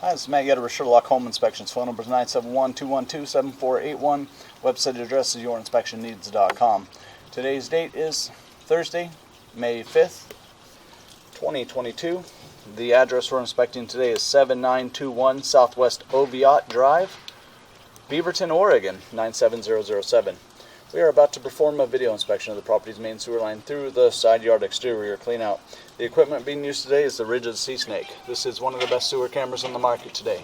Hi, this is Matt Yetter with Sherlock Home Inspections. Phone number is 971-212-7481. Website address is yourinspectionneeds.com. Today's date is Thursday, May 5th, 2022. The address we're inspecting today is 7921 Southwest Oviatt Drive, Beaverton, Oregon, 97007. We are about to perform a video inspection of the property's main sewer line through the side yard exterior cleanout. The equipment being used today is the Rigid Sea Snake. This is one of the best sewer cameras on the market today.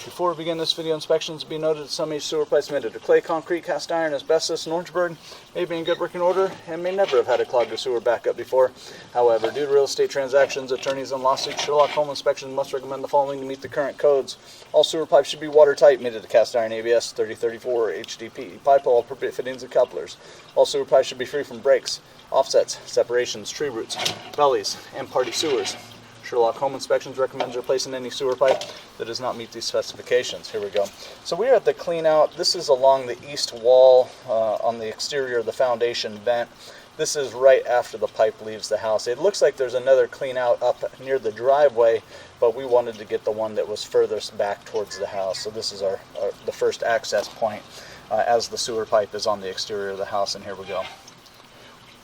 Before we begin this video inspection, it's be noted that some each sewer pipes made of clay, concrete, cast iron, asbestos, and Orangeburg may be in good working order and may never have had a clogged or sewer backup before. However, due to real estate transactions, attorneys, and lawsuits, Sherlock Home Inspections must recommend the following to meet the current codes. All sewer pipes should be watertight, made of cast iron ABS 3034 HDP pipe, all appropriate fittings and couplers. All sewer pipes should be free from breaks, offsets, separations, tree roots, bellies, and party sewers. Sherlock Home Inspections recommends replacing any sewer pipe that does not meet these specifications. Here we go. So we are at the clean out. This is along the east wall on the exterior of the foundation vent. This is right after the pipe leaves the house. It looks like there's another clean out up near the driveway, but we wanted to get the one that was furthest back towards the house. So this is the first access point as the sewer pipe is on the exterior of the house, and here we go.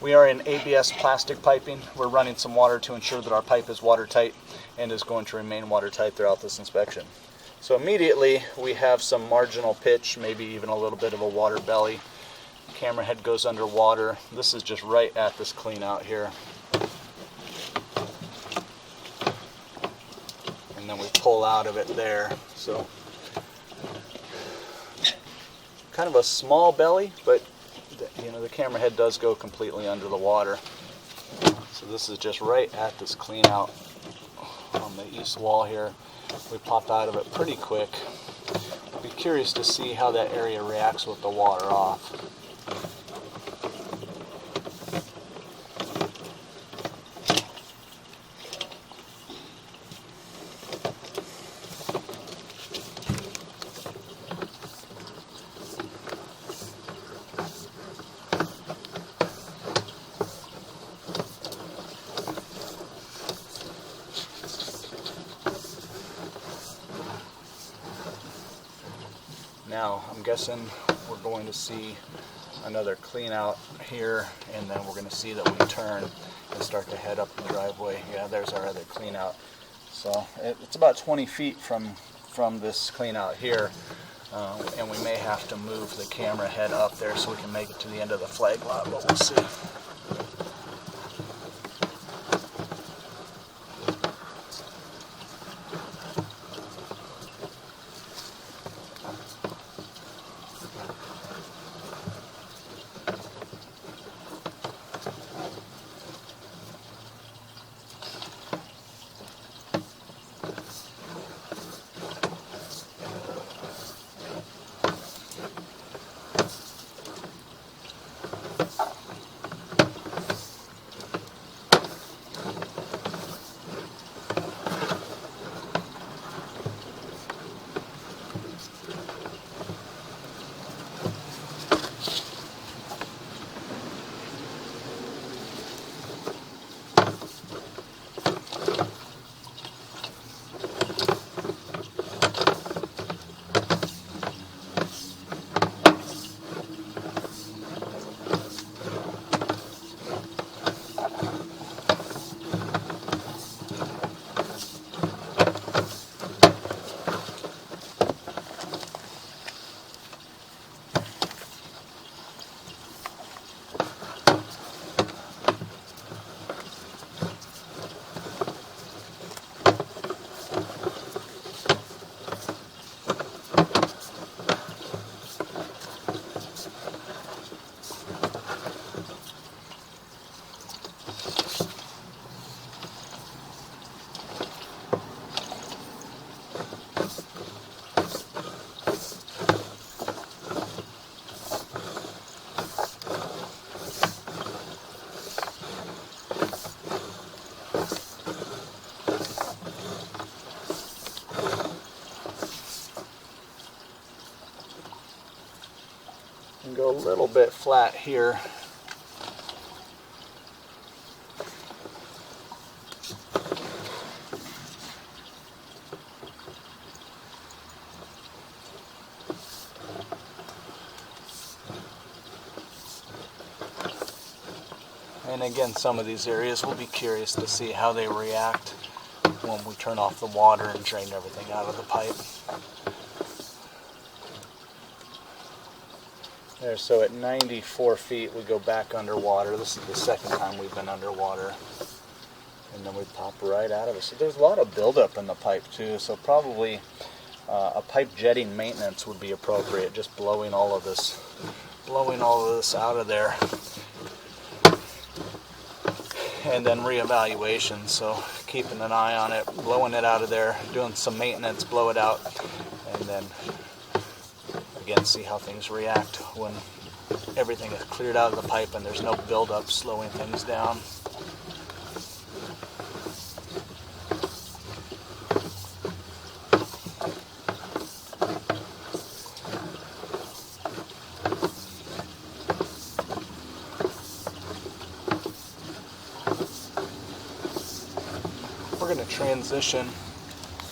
We are in ABS plastic piping. We're running some water to ensure that our pipe is watertight and is going to remain watertight throughout this inspection. So immediately we have some marginal pitch, maybe even a little bit of a water belly. Camera head goes underwater. This is just right at this clean out here. And then we pull out of it there. So kind of a small belly, but the camera head does go completely under the water. So this is just right at this clean out on the east wall here. We popped out of it pretty quick. Be curious to see how that area reacts with the water off. Now, I'm guessing we're going to see another clean out here, and then we're going to see that we turn and start to head up the driveway. Yeah, there's our other clean out. So it's about 20 feet from this clean out here, and we may have to move the camera head up there so we can make it to the end of the flag lot, but we'll see. And go a little bit flat here. And again, some of these areas we'll be curious to see how they react when we turn off the water and drain everything out of the pipe. There, so at 94 feet we go back underwater. This is the second time we've been underwater. And then we pop right out of it. So there's a lot of buildup in the pipe too, so probably a pipe jetting maintenance would be appropriate, just blowing all of this out of there. And then reevaluation, so keeping an eye on it, blowing it out of there, doing some maintenance, blow it out, and then again see how things react when everything is cleared out of the pipe and there's no buildup slowing things down. We're going to transition,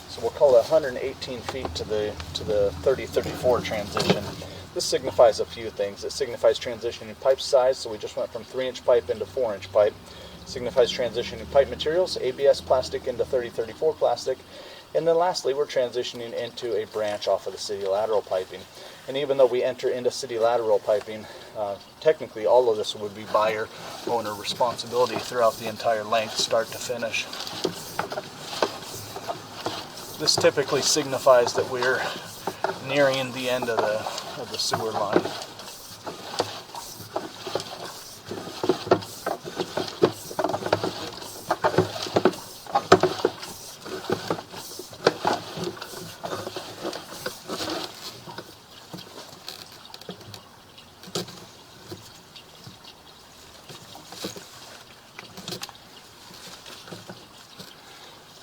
so we'll call it 118 feet to the 30-34 transition. This signifies a few things. It signifies transitioning pipe size, so we just went from 3-inch pipe into 4-inch pipe. It signifies transitioning pipe materials, ABS plastic into 30-34 plastic. And then lastly, we're transitioning into a branch off of the city lateral piping. And even though we enter into city lateral piping, technically all of this would be buyer owner responsibility throughout the entire length, start to finish. This typically signifies that we're nearing the end of the sewer line.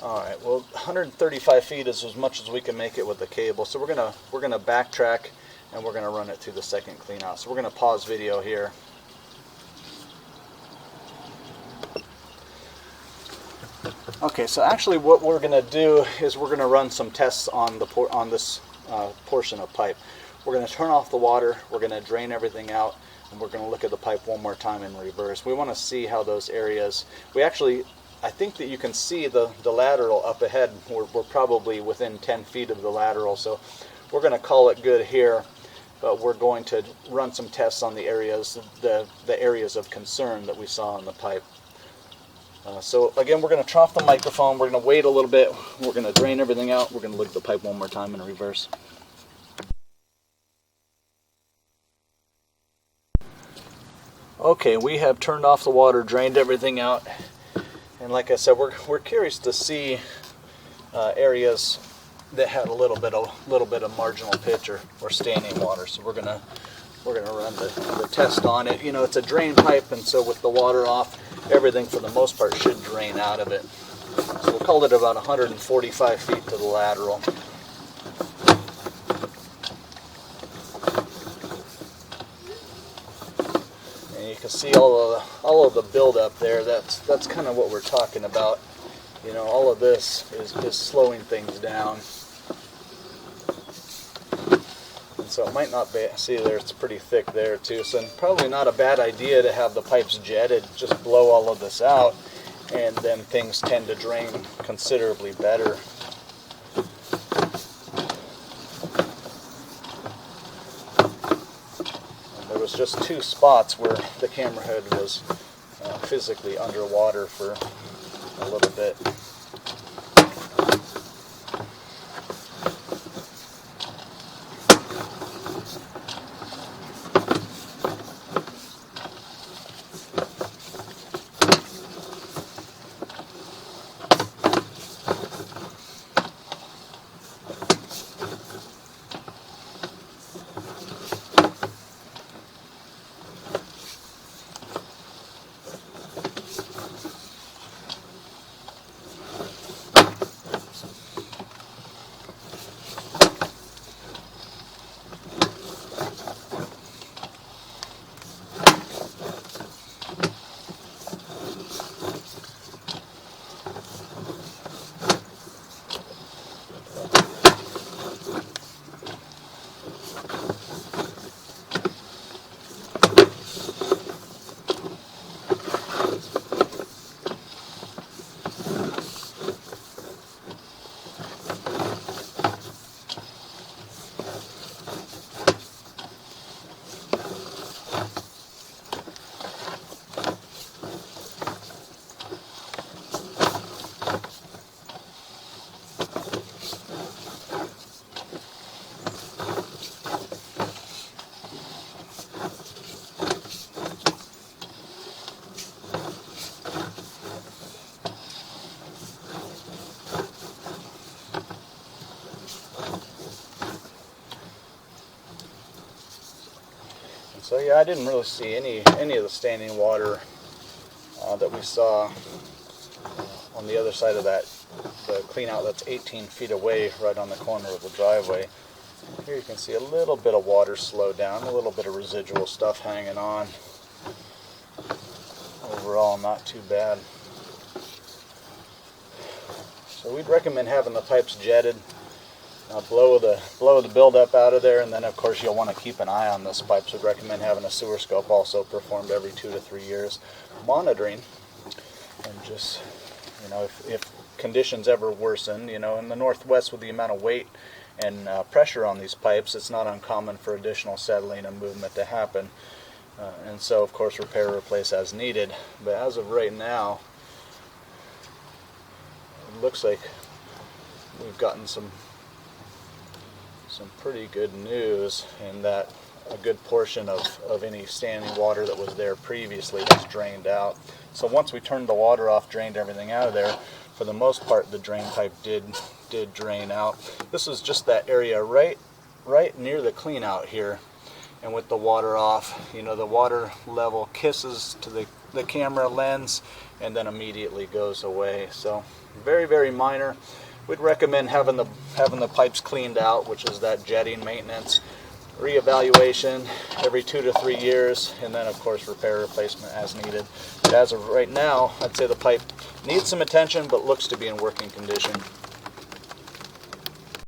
Alright, well 135 feet is as much as we can make it with the cable, so we're gonna backtrack and we're gonna run it through the second clean out. So we're gonna pause video here. Okay, so actually what we're gonna do is we're gonna run some tests on this portion of pipe. We're gonna turn off the water, we're gonna drain everything out, and we're gonna look at the pipe one more time in reverse. We want to see how those areas, I think that you can see the lateral up ahead. We're probably within 10 feet of the lateral, so we're going to call it good here, but we're going to run some tests on the areas of concern that we saw in the pipe. So again, we're going to turn off the microphone, we're going to wait a little bit, we're going to drain everything out, we're going to look at the pipe one more time in reverse. Okay, we have turned off the water, drained everything out. And like I said, we're curious to see areas that had a little bit of marginal pitch or standing water. So we're gonna run the test on it. You know, it's a drain pipe, and so with the water off, everything for the most part should drain out of it. So we'll call it about 145 feet to the lateral. You can see all of the buildup there. That's kind of what we're talking about. You know, all of this is slowing things down. And so it might not be, see there, it's pretty thick there too. So probably not a bad idea to have the pipes jetted, just blow all of this out, and then things tend to drain considerably better. There was just two spots where the camera head was physically underwater for a little bit. So yeah, I didn't really see any of the standing water that we saw on the other side of that, the clean out that's 18 feet away, right on the corner of the driveway. Here you can see a little bit of water slowed down, a little bit of residual stuff hanging on. Overall, not too bad. So we'd recommend having the pipes jetted, blow the buildup out of there, and then of course you'll want to keep an eye on this pipe. So we'd recommend having a sewer scope also performed every 2 to 3 years, monitoring, and just, you know, if conditions ever worsen, you know, in the Northwest with the amount of weight and pressure on these pipes, it's not uncommon for additional settling and movement to happen. And so, of course, repair or replace as needed. But as of right now, it looks like we've gotten some pretty good news in that a good portion of any standing water that was there previously has drained out. So once we turned the water off, drained everything out of there, for the most part the drain pipe did drain out. This is just that area right near the clean out here. And with the water off, you know, the water level kisses to the camera lens and then immediately goes away. So very, very minor. We'd recommend having the pipes cleaned out, which is that jetting maintenance, reevaluation every 2 to 3 years, and then of course repair replacement as needed. But as of right now, I'd say the pipe needs some attention but looks to be in working condition.